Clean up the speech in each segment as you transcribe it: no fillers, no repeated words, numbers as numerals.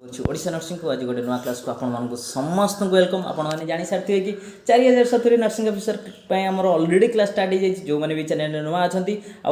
Odisha nursing को आज गोटे नुआ क्लास को आपको समस्त को वेलकम। आपने जानी सारे कि 4070 नर्सिंग अफिसर आमर अलरेडी क्लास स्टार्ट हो जो मैंने भी चैनल नुआ अच्छा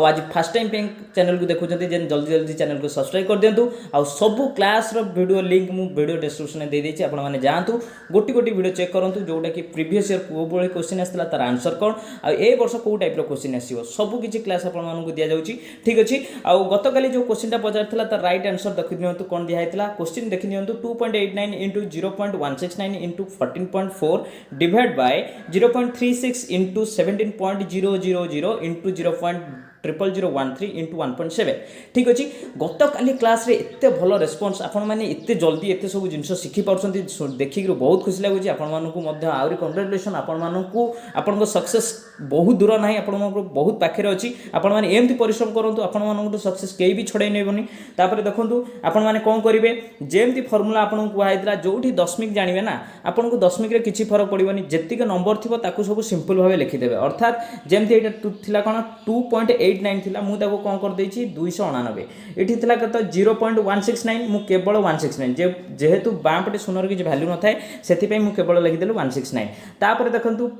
आज फास्ट टाइम चैनल को देखुं जल्दी जल्दी चैनल को सब्सक्राइब कर दिंतु। आ सब क्लास वीडियो लिंक मुझे वीडियो डिस्क्रिप्शन में दे देती आपने जातु गोटी गोटी वीडियो चेक करूँ जोटा कि प्रीवियस ईयर कौ भाई क्वेश्चन आसाला तार आंसर कौन आ वर्ष कौ टाइप क्वेश्चन आसो सब किसी क्लास आपको दि जाऊँगी। ठीक अच्छे आउ गत काली जो क्वेश्चन पचार तार राइट आंसर देखी दिंतु कौन दिखाई क्वेश्चन देखी दिंतु 2.89 into 0.169 into 14.4 divided by 0.36 into 17.000 into 0.00013 into 1.7। ठीक अच्छे गत काली क्लास रे एते भल रेस्पॉन्स आपण माने एते जल्दी एते सब जिनस शिखि पारछंती देखिक बहुत खुशी लागुची। आपण मानकु मध्य आउरी कांग्रेचुलेशन आपण मानकु आपण सक्सेस बहुत दूर ना आपण बहुत पाखे अच्छी आपण माने एमती परिश्रम करंतु आपण मानकु सक्सेस केही भी छड़ाई नेबनी। तापर देखंतु आपण माने कोन करिवे जेमती फॉर्मूला आपन को आइतला जोठी दशमिक जानिबे ना आपन को दशमिक रे किछि फरक पड़िबनी जेतिक नंबर थिबो ताकू सब सिंपल भाबे लिखि देबे। अर्थात जेमती एटा थिला कोन 2.89 थिला मु ताको कोन कर देछि 289 एठी थिला कत 0.169 मु केवल 169 जेहेतु बाम पटे शून्य रे किछि वैल्यू न थाए सेति पई मु केवल लिखि देलु 169। तापर देखंतु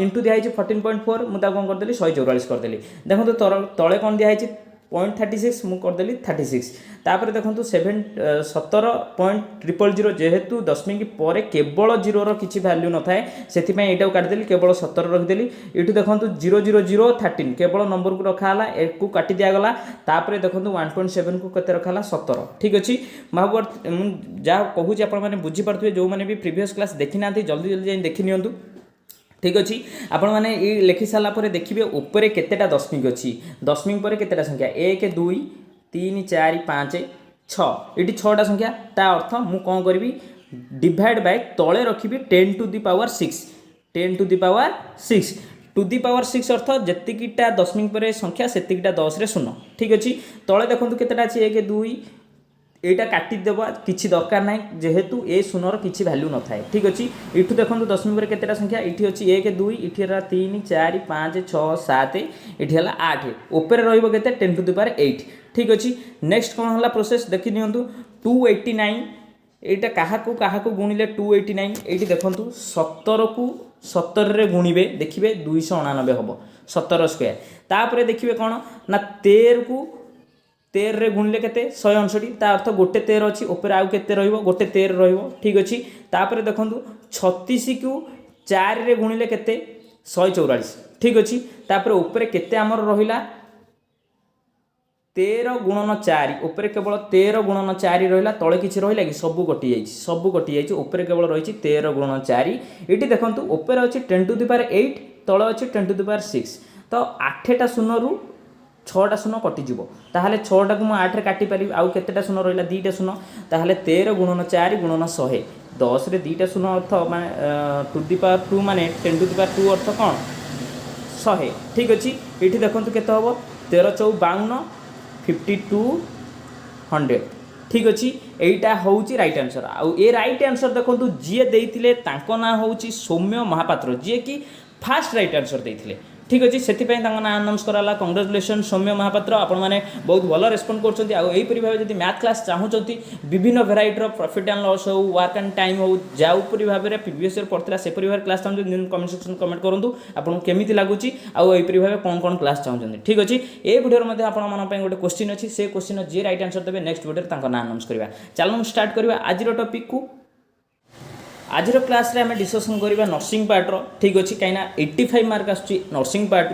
इनटू दिया है 14.4 मुझे कौन करदेली 144 करदेली। देखो तले कौन दिखाई 0.36 मुझे करदेली 36। तापर देखो 17.000 जेहेतु दशमिक पर केवल जीरो रि भैल्यू न थाए से यहाँ काटिदेली केवल 17 रखिदेली। ये देखो 00013 केवल नंबर को रखाला एक काटी दिगला। तापर देखो 1.7 को केते रखाला 17। ठीक अच्छे भाव जहाँ कहूँ आपने बुझीपारे जो मैंने भी प्रीवियस क्लास देखी ना जल्दी जल्दी देखी नियंतु। ठीक अच्छे आपण मैंने ये लिखि सारापर देखिए उपरे केतेटा दशमिक अच्छी दशमिक पर केतेटा संख्या 1 2 3 4 5 6 ये 6टा संख्या ता अर्थ मु कौन करी डिवाइड बाय तले रखी 10 to the power 6 10 to the power 6 to the power 6 अर्थ जेतिकीटा दशमिक पर संख्या सेतिकीटा 10 रे शून्य। ठीक अच्छे तले देखो केतेटा अच्छी 1 2 एटा काटिदेवा किसी दरकार ना जेहेतु ए शून्यर किसी भैल्यू न थाए। ठीक अच्छे इठू देखो दशमिक पर केतेटा संख्या ये अच्छी 1 2 ये 3 4 5 6 7 ये 8 ऊपर रहिबो केते 10 to the power 8। ठीक अच्छे नेक्स्ट कौन है प्रोसेस देखी नियंतु 289 एटा काहाकू गुणिले 289 ये देखो 17 को 17 रे गुणिबे देखिए 299 हम 17 स्क्वायर। तापर देखिए कौन ना 13 को 13 रे गुणिले केते 169 ता अर्थ गोटे 13 अच्छी ऊपर आउ केते रहिबो गोटे 13 रहिबो। ठीक अच्छे तापर देखंतु 36 को 4 रे गुणिले केते 144। ठीक अच्छे तापर ऊपर केते हमर रहिला 13 गुणन 4 ऊपर केवल 13 गुणन 4 रहिला तळे किछि रहिला कि सब कटि जाइछि ऊपर केवल रहिछि 13 गुणन 4। एटी देखंतु ऊपर अछि 10 to the power 8 तळे अछि 10 to the power 6 तो 8टा शून्य रु 6टा शून्य कटिଯିବ ताहले 6टा को 8 रे काटि पारि आउ केतेटा शून्य रहिला 2टा शून्य ताहले 13 गुणन 4 गुणन 100 10 रे 2टा शून्य अर्थ माने टू दी पावर 2 माने 10 to the power 2 अर्थ कोन 100। ठीक अछि एठी देखंतु केते हबो 13 4 52 5200। ठीक अच्छे यहीटा हूँ राइट आंसर आउ ए राइट आंसर देखो जी देते ना हूँ सौम्य महापात्र जी कि फास्ट राइट आंसर देते। ठीक अच्छे से ना अनाउंस कराला कांग्रेचुलेसन सौम्य महापात्र आपण मैंने बहुत भल रेस्पॉन्ड करपरी भाव जब मैथ क्लास चाहूँगी विभिन्न भेराइटर प्रॉफिट एंड लॉस हो वर्क एंड टाइम हो जाऊपरी भाव में प्रीवियस ईयर पढ़ता से भाव क्लास चाहूँ कमेंट सेक्शन कमेंट करूँ आपको केमी लगुच आईपरी भाव कौन कौन क्लास चाहूँगी। ठीक अच्छे ये वीडियो में आपंप गोटे क्वेश्चन अच्छी से क्वेश्चन जी राइट आंसर देते नेक्स्ट वीडियो ना अनाउंस करवा। चलो स्टार्ट करवा आज टॉपिक को आज क्लास रे हमें डिस्कसन करवा नर्सिंग पार्टर। ठीक अच्छे कहीं 85 मार्क आसुची नर्सिंग पार्ट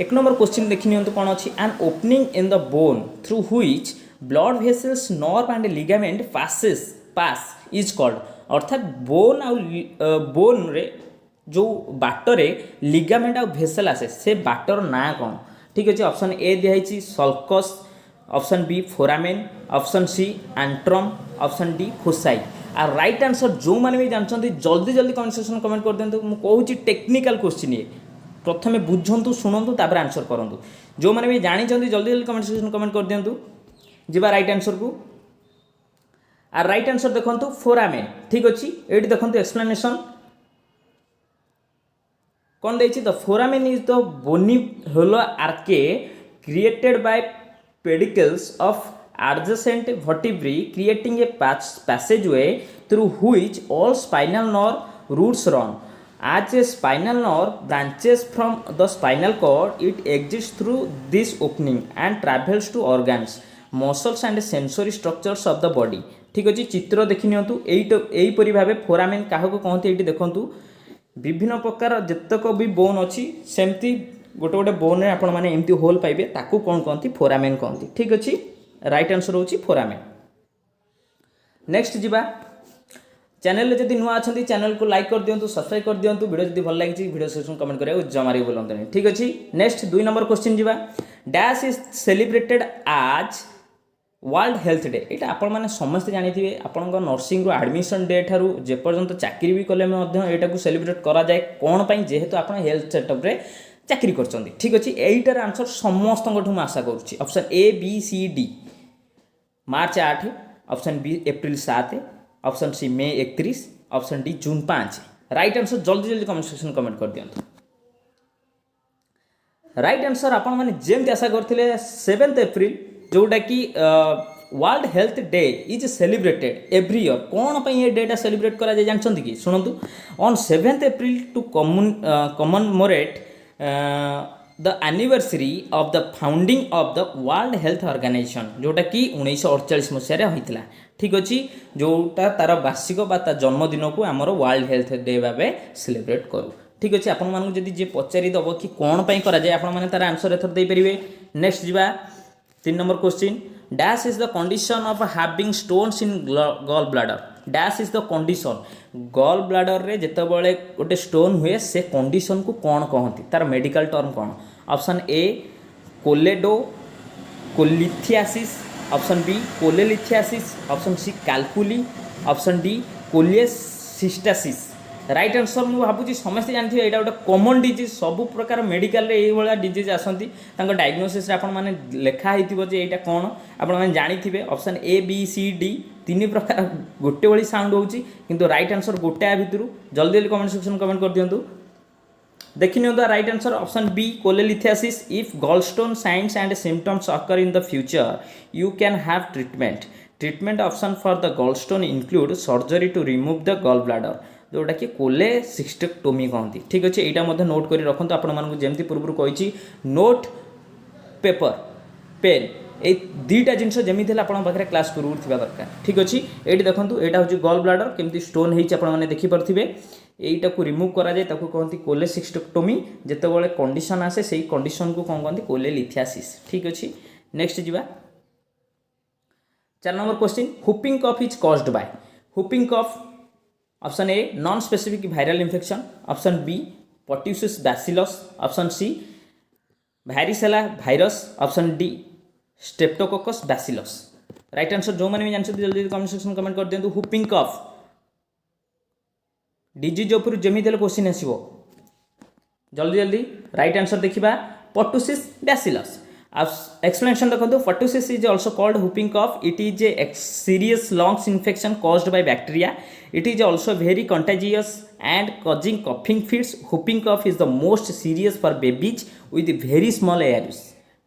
एक नंबर क्वेश्चन देखी नियंतु कौन अच्छी an opening in the bone through which blood vessels nerve and ligament pass is called. अर्थात बोन आउ बोन रे जो बाटरे लिगामेंट आउ भेसल आसे से बाटर ना कौन। ठीक अच्छे ऑप्शन ए दिखाई sulcus option B foramen option C antrum option D fossae. आ राइट आंसर जो मैंने भी जानते जल्दी जल्दी कमेंट सेक्शन कमेंट कर दिंतु। मुझे कहूँ टेक्निकल क्वेश्चन ये प्रथम बुझंतु शुणु तापर आंसर करूँ जो मैंने भी जानी जल्दी जल्दी कमेंट सेक्शन कमेंट कर दिंतु जीवा राइट आंसर को। आ राइट आंसर देखो फोरामेन। ठीक अच्छे ये देखो एक्सप्लेनेशन कौन देखिए the foramen is the bony hollow arch created by pedicles of adjacent vertebrae creating a passageway through which all spinal nerve roots run. As a spinal nerve branches from the spinal cord, it exits through this opening and travels to organs, muscles and sensory structures of the body. ठीक अच्छे चित्र देखि नियंतु एहीपरि भावे foramen काहको कहते ये देखंतु विभिन्न प्रकार जतक भी बोन अच्छी सेमती गोटे गोटे बोन रे आपण माने एमती होल पाइबे ताकू कौन कहती फोरामेन कहती ठीक अच्छे राइट आंसर होची फोरामेन। नेक्स्ट जीवा चैनल जदि नुआ अच्छा चैनल को लाइक कर दिंतु सब्सक्राइब कर दिंतु वीडियो जदि भल लगी वीडियो सेक्शन कमेंट करिया जमारी बोलते ठीक अच्छे। नेक्स्ट 2 नंबर क्वेश्चन जीवा डैश इज सेलिब्रेटेड आज वर्ल्ड हेल्थ डे ये आपण मैंने समस्ते जानी आपण नर्सिंग एडमिशन डे ठारू जेपर्यंत चाकरी भी कले यहाँ सेलिब्रेट करा जाए कौन पाई जेहेतु आप हेल्थ सेटअप रे चाकरी कर ठीक अच्छे यहीटार आंसर समस्त आशा करुच्ची option A B C D March 8 option B April 7 option C May 31 option D June 5 right answer जल्दी जल्दी कमेंट सेक्शन कमेंट कर दिंतु। राइट आंसर आपण मैंने जेमती आशा करते 7 एप्रिल जोटा कि world health day is celebrated every year कौन पर ये डेटा सेलिब्रेट करा जाए जानते कि शुणु on 7 April to commemorate the anniversary of the founding of the world health organisation जोटा कि 1948 मसीह होता ठीक अच्छे जोटा तार वार्षिक जन्मदिन को आमर वर्ल्ड हेल्थ डे भाव सेलिब्रेट करूँ ठीक अच्छे आपण मानक जदि जे पचारिदेव कि कौन पर करा जाए आपण मैंने तार आंसर एथर दे पारे। नेक्स्ट जीवा 3 number question dash is the condition of having stones in gall bladder dash is the condition gall bladder रे जेतेबेले गोटे स्टोन हुए से कंडीशन को कौन कहती तार मेडिकल टर्म कौन option A choledocholithiasis option B cholelithiasis option C calculi option D cholecystitis right answer मुझे भावुँ समस्ते जानते हैं यहाँ गोटे कॉमन डिजीज सब प्रकार मेडिकल ये डिजीज आसती डायग्नोसिस आप लिखाई जे यहाँ कौन आप जानी option A B C D 3 प्रकार गोटे भाई साउंड होची किंतु राइट आंसर गोटे भितर जल्दी जल्दी कमेंट सेक्शन कमेंट कर दिंतु देखि नियंतु right answer option B cholelithiasis if gallstone signs and symptoms occur in the future you can have treatment option for the gallstone include surgery to remove the gall bladder जोटा कि cholecystectomy कहती ठीक अच्छे यहाँ नोट कर रखु आपमती पूर्व कही नोट पेपर पेन ये 2टा जिनस जमी पाखे क्लास पूर्व थी दरकार ठीक अच्छे ये देखो यहाँ हूँ गॉल ब्लाडर केमती स्टोन होने देखिपे यहीटा को रिमूव कराए कहती कोलेसिस्टेक्टोमी जितेबाला कंडीशन आसे से कंडीशन को कौन कहती कोलेलिथियासिस ठीक अच्छे। नेक्स्ट जीवा 4 number question whooping cough is caused by whooping cough option A non specific viral infection option B pertussis bacillus option C varicella virus option D streptococcus bacillus right answer जो मैंने भी जानते जल्दी comment section comment कर दिंतु whooping कफ disease उपर जमी question आसो जल्दी जल्दी राइट आंसर देखा पर्ट्यूसिस बैसिलस explanation देखो pertussis is also called whooping cough. It is a serious lungs infection caused by bacteria. It is also very contagious and causing coughing fits. Whooping cough is the most serious for babies with very small ears.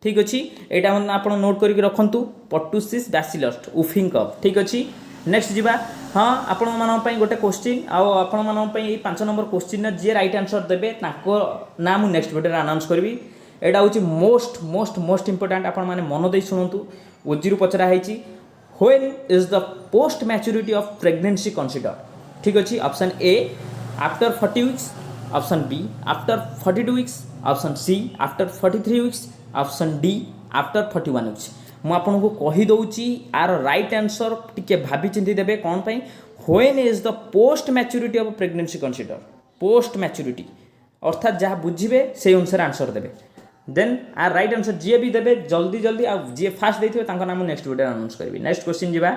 ठीक अच्छे यहाँ आप note करके रखु pertussis bacillus वुफिंग कफ ठीक अच्छे। Next जीवा हाँ आपण मानी गोटे क्वेश्चन आपण मानी 5 नंबर क्वेश्चन जी राइट आंसर देवे ना मुझे नेक्स्ट वीडियो अनाउंस करी एटा हूँ मोस्ट मोस्ट मोस्ट इंपोर्टाट आपण मैंने मन दे शुणु ओजी पचरा है when is the post maturity of pregnancy consider ठीक अच्छे option A after 40 weeks option B after 42 weeks option C after 43 weeks option D after 41 weeks मुझे आपको कहीदे आर राइट आंसर टिके भाभी चिंती देवे कौन पाई when is the post maturity of pregnancy consider post maturity अर्थात जहाँ बुझे से अनुसार आंसर देवे देन आर राइट आंसर जी भी देवे जल्दी जल्दी आ जी फास्ट देते नाम नेक्स्ट वीडियो अनाउंस करी। नेक्स्ट क्वेश्चन जीवा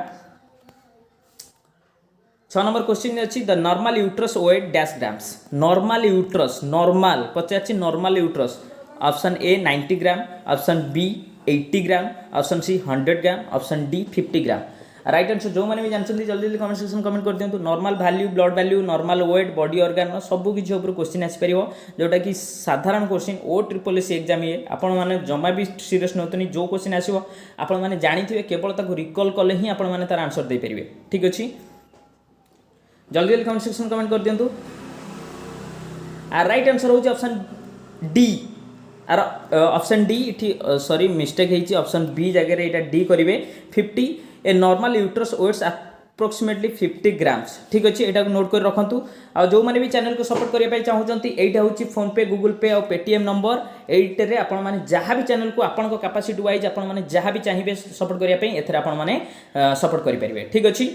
6 नंबर क्वेश्चन अच्छी the normal uterus weight dash grams normal uterus normal पचार normal uterus option A 90 gram option B 80 gram option C 100 gram option D 50 gram right answer जो मैंने भी जानते जल्दी जल्दी कमेंट सेक्शन कमेंट कर दिंतु normal value blood value normal weight body organ सब किसी ऊपर क्वेश्चन आसपर जोटा कि साधारण question O triple S exam ये आपण मैंने जमा भी सीरीयस नौतनी जो क्वेश्चन आसो आपण मैंने जानी केवल रिकल कले ही आपण मैंने तार आंसर दे पारे ठीक अच्छे जल्दी जल्दी कमेंट सेक्शन कमेंट कर दिंतु राइट आंसर होची ऑप्शन डी आर ऑप्शन डी इठी सॉरी मिस्टेक है ऑप्शन बी जगह ये डी करेंगे 50 a normal uterus weights approximately 50 grams ठीक अच्छे यहाँ नोट कर रखु आ जो मैंने भी चैनल को सपोर्ट करने चाहते यहाँ हूँ फोन पे गूगल पे और पेटीएम नंबर एटे आपण मैंने जहाँ भी चैनल को आपण कैपेसिटी वाइज आपण मैंने जहाँ भी चाहिए सपोर्ट करने एथे आपण मैंने सपोर्ट करेंगे ठीक अच्छे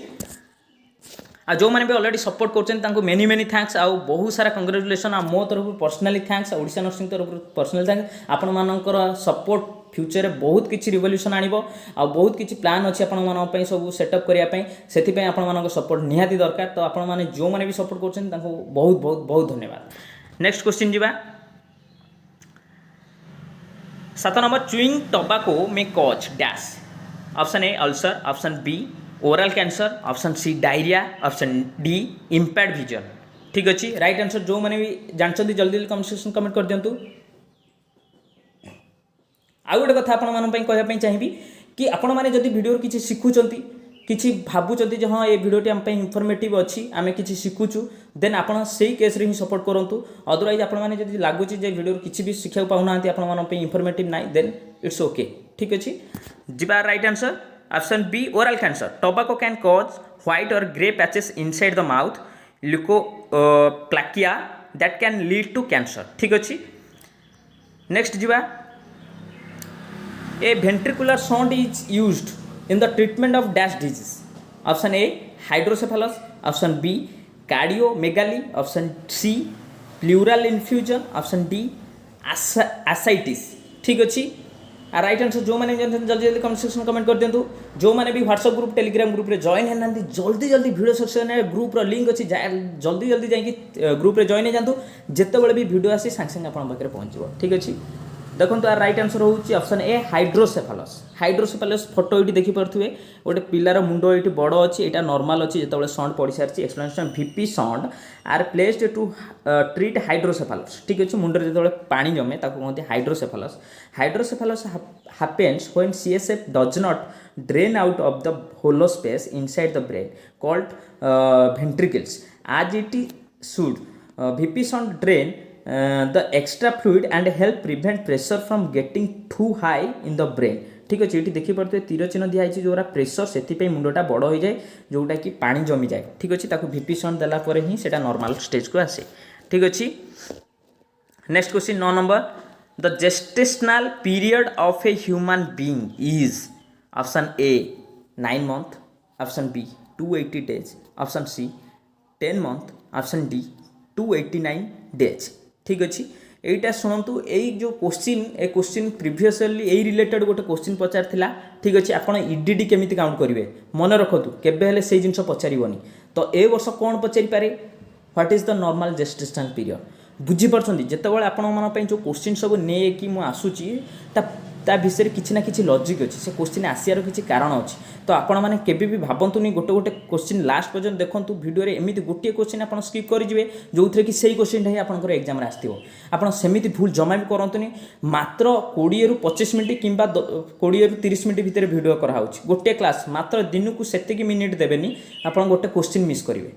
आ जो मैंने भी ऑलरेडी सपोर्ट कर मेनी मेनी थैंक्स आउ बहुत सारा कंग्रेचुलेसन आ मो तरफ पर्सनाली थैंक्स ओडिशा नर्सिंग तरफ पर्सनाली थैंक्स आपण मानकर सपोर्ट फ्यूचर में बहुत किसी रिवोल्यूशन आनिबो आ बहुत किसी प्लान अच्छी आपण मानक सब सेटअप करने से आपण मानक सपोर्ट निहाती दरकार तो आपण माने जो मैंने भी सपोर्ट कर बहुत बहुत बहुत धन्यवाद नेक्स्ट क्वेश्चन जीवा 7 number chewing tobacco may cause dash option A ulcer option B oral cancer option C diarrhoea option D impaired vision ठीक अच्छे राइट आंसर जो मैंने भी जानते जल्दी जल्दी कमेंट सेक्शन कमेंट कर दिंतु आउ गोटे कथा आपंपाई चाहिए कि आपण मैंने जब वीडियो किसी शिखुंट किसी भावुं हाँ ये भिडियोटी आम इनफर्मेटिव अच्छी आम कि शिखुचु देन आप केस रे ही सपोर्ट करूँ अदरवाइज आपने लगुच भिडियो किसी भी शिक्षा पाऊना आप इनफर्मेटिव ना देन इट्स ओके ठीक अच्छे जी right answer option B oral cancer tobacco can cause white और grey patches inside the mouth leukoplakia that can lead to cancer ठीक अच्छे नेक्स्ट जीवा a ventricular sound is used in the treatment of dash disease option A hydrocephalus option B cardiomegaly option C pleural infusion option D ascites ठीक अच्छे right answer जो मैंने जल्दी जल्दी comment section comment कर दिंतु जो मैंने भी व्हाट्सएप ग्रुप टेलीग्राम ग्रुप रे जॉइन है जल्दी जल्दी वीडियो सेक्शन में ग्रुप रो लिंक अच्छी जल्दी जल्दी जाकि ग्रुप रे जॉइन जातु जितेबाला भी वीडियो आसी सांगे सांगे आपन पाखे पहुँचो ठीक अच्छे देखो यार राइट आंसर होची ऑप्शन ए हाइड्रोसेफेलस फोटो ये देखिपे गोटे पिलार मुंड ये बड़ अच्छी यहाँ नॉर्मल अच्छी जो साउंड पढ़ी सारी explanation VP shunt are placed to treat hydrocephalus ठीक अच्छे मुंडे जो पानी जमे कहते hydrocephalus happens when CSF does not drain out of the hollow space inside the brain called ventricles as it should VP sound drain the extra fluid and help prevent pressure from getting too high in the brain ठीक अच्छे ये देखिपे तीर चिन्ह दिखाई जोरा pressure से मुंडा बड़ हो जाए जोटा कि पानी जमी जाए ठीक अच्छे वीपी साउंड देलापर ही से नॉर्मल स्टेज को आसे ठीक अच्छे next question 9 number the gestational period of a human being is option A 9 month option B 280 days option C 10 month option D 289 days ठीक अच्छे यहीटा शुणु यही जो क्वेश्चन प्रिवियसली यही रिलेटेड गोटे क्वेश्चन पचार ठीक अच्छे आप ईडीडी केमी काउंट करेंगे मन रखु केवे से जिन पचारनी तो ए वर्ष कौन पचारि पारे what is the normal gestational period बुझीपार जितेबाला आपण जो क्वेश्चन सब नहीं कि मुझुची ता विषय किसी ना कि लॉजिक अच्छी से क्वेश्चन आसार किसी कारण अच्छी तो आपण मैंने केवे भी भावतुनि गोटे गोटे क्वेश्चन लास्ट पर्यटन देखूँ वीडियो एमती गोटे क्वेश्चन आप स्किप करेंगे जो थे कि सही क्वेश्चन ही आपंकर एग्जाम आसो आपड़ सेमती भूल जमा भी करतुनि मात्र 20 ରୁ 25 मिनट कि 20 ରୁ 30 मिनट भितर वीडियो कराऊँ गोटे क्लास मात्र दिन को से मिनिट देवेनि आप गोटे क्वेश्चन मिस करेंगे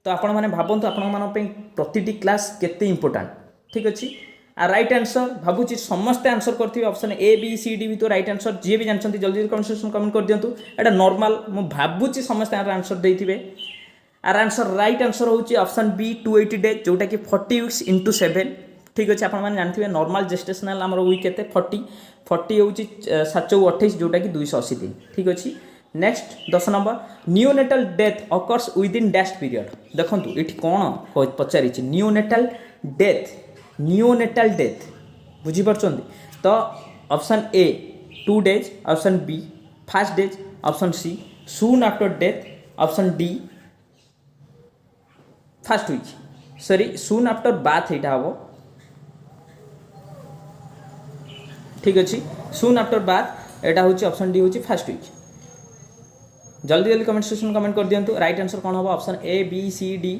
तो आपण मैंने भावतु आपण प्रति क्लास केते इंपोर्टेंट ठीक अच्छे राइट आंसर भावुची समस्ते आंसर करते option A B C D भी तो राइट आंसर जी भी जानते जल्दी कमेंट कमेंट कर दिंतु एटा नॉर्मल मु भावुची समस्ते आंसर देथिबे आर आंसर राइट आंसर होची ऑप्शन बी 280 डेज जोटा कि 40 वीक्स इंटू 7 ठीक अच्छे आपण जानते नॉर्मल जेस्टेशनल आमर वीक केते 40 होची 728 जोटा कि 280 दिन ठीक अच्छे next 10 number neonatal death occurs within dash period देखो ये कौन पचारि नियोनेटल डेथ बुझीपार तो option A 2 days option B 5 days option C soon after death option D first week sorry soon after birth यहाँ हम ठीक अच्छे सून आफ्टर बाथ यहाँ हूँ ऑप्शन डी हूँ फर्स्ट वीक जल्दी जल्दी कमेंट सेक्शन कमेंट कर दिंतु राइट आंसर कौन हम option A B C D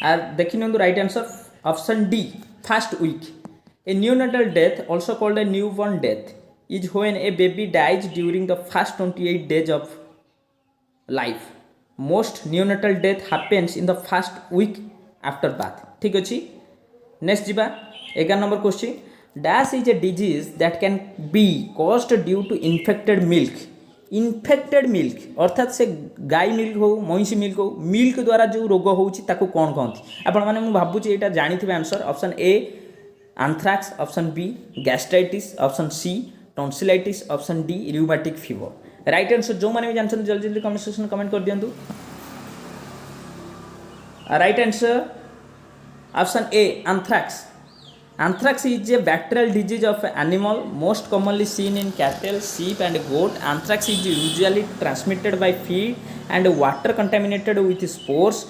आर देखि नियंतु right answer option D first week a neonatal death also called a newborn death is when a baby dies during the first 28 days of life. Most neonatal death happens in the first week after birth. ठीक अच्छी next जीवा 11 number question dash is a disease that can be caused due to infected milk अर्थात से गाय milk हो महिषी milk हो milk द्वारा जो रोग होउछि ताको कोन कहंती आपण माने मु भाबुछि एटा जानिथिबे answer option A anthrax option B gastritis option C tonsillitis option D rheumatic fever right answer जो माने भी जानछन जल्दी जल्दी कमेंट सेक्शन कमेंट कर दियंतु right answer option A anthrax is a bacterial disease of animal most commonly seen in cattle sheep and goat anthrax is usually transmitted by feed and water contaminated with spores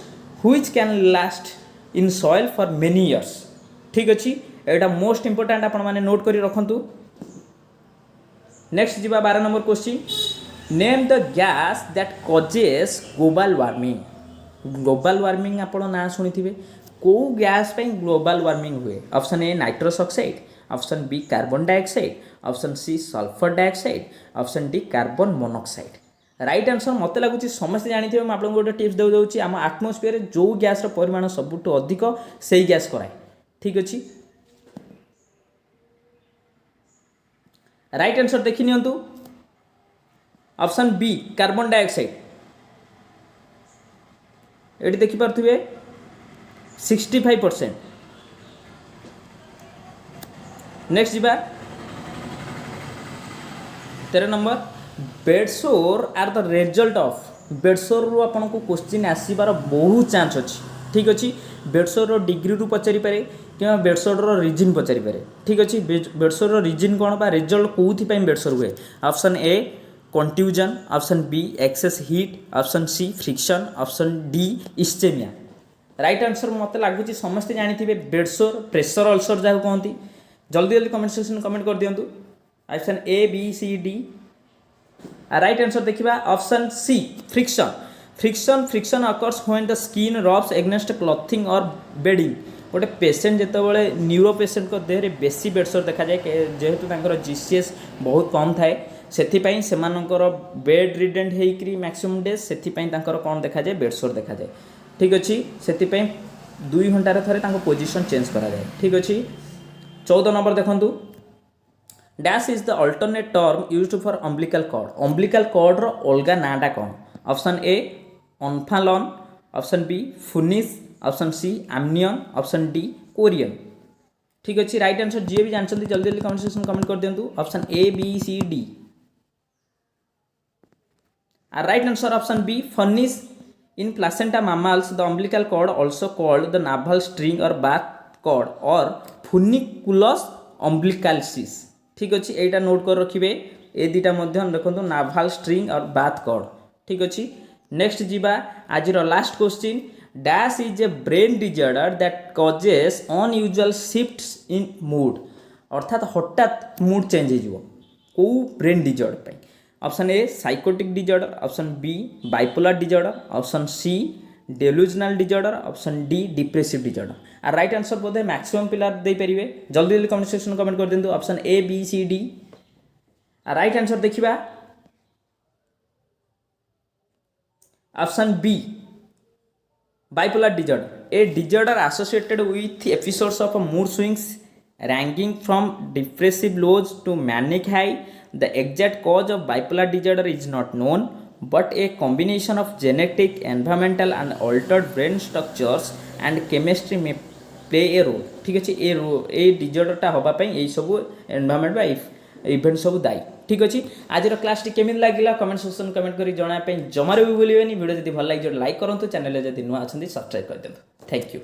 which can last in soil for many years ठीक अच्छी एटा most important आपण माने note करी रखंतु next जीवा 12 number question name the gas that causes global warming आपण ना सुनिथिबे को गैस पे ग्लोबल वार्मिंग हुए option A nitrous oxide option B carbon dioxide option C sulphur dioxide option D carbon monoxide right answer मत लगुच समस्त जानी मैं आपको गोटे टिप्स दे दूँ आम आटमोस्फियर जो गैस परिमाण सबुठ अधिक से गैस कराए ठीक अच्छे राइट आंसर देखि नियंतु ऑप्शन बी कार्बन डाइऑक्साइड ये देखिपे 65%। नेक्स्ट जीवा 13 number bedsore are the result of bedsore रु आपन को क्वेश्चन आसीबार बहुत चांस अच्छी ठीक अच्छी बेडसोर डिग्री रु पचारि पारे कि बेडसोर रिजिन पचारि पारे ठीक अच्छी बेडसोर रिजिन कौन बा रिजल्ट कौथि पई बेडसोर हुए option A contusion option B excess heat option C friction option D ischaemia right answer मत लगुच समस्ते जानी बेडसोर प्रेशर अल्सर जहाँ कहती जल्दी जल्दी कमेंट सेक्शन कमेंट कर दिंतु option A B C D right answer देखा option C friction occurs when the skin rubs against clothing और बेडिंग गोटे पेसेंट जितेबाला न्यूरो पेसेंट को देहरे बेसी बेडसोर देखा जाए जेहेतु जीसीएस बहुत कम थाए से बेड रिडेंट होकर मैक्सिमम डेज से कौन देखा जाए बेडसोर देखा जाए ठीक अच्छे से 2 घंटे थे पोजिशन चेंज करा जाए ठीक अच्छे 14 नंबर देखूँ dash is the alternate term used for umbilical cord रो अलगा नाटा कौन option A omphalon option B funis option C amnion option D chorion ठीक अच्छे राइट आंसर जी भी जानते जल्दी जल्दी कमेंट सेक्शन कमेंट कर दिंतु option A B C D right answer option B funis in placenta mammals the umbilical cord also called the navel string or bath cord or funiculus umbilicalis ठीक अच्छे एटा note कर रखिए ए दुटा देखो navel string और बाथ कॉर्ड ठीक अच्छे नेक्स्ट जीवा आज last question dash is a brain disorder that causes unusual shifts in mood अर्थात हठात मूड चेंज हो brain disorder option A psychotic disorder option B bipolar disorder option C delusional disorder option D depressive disorder और right answer बोधे maximum पिला दे परिवे जल्दी जल्दी कमेंट सेक्शन कमेंट कर दिंतु option A B C D और राइट आंसर देखिबा option B bipolar disorder a disorder associated with episodes of mood swings ranging from depressive lows to manic high. The exact cause of bipolar disorder is not known, but a combination of genetic, environmental and altered brain structures and chemistry may play a role. ठीक अच्छे ए डिजॉर्डरटा होगापी यही सब environment बा event सब दायी ठीक अच्छे आज class केमी लगे कमेंट सेक्शन कमेंट कर जनापी जमार भी भूलें वीडियो जब भल लगे लाइक करूँ चैनल जब नुआ अच्छा सब्सक्राइब कर दिखाँ थैंक यू।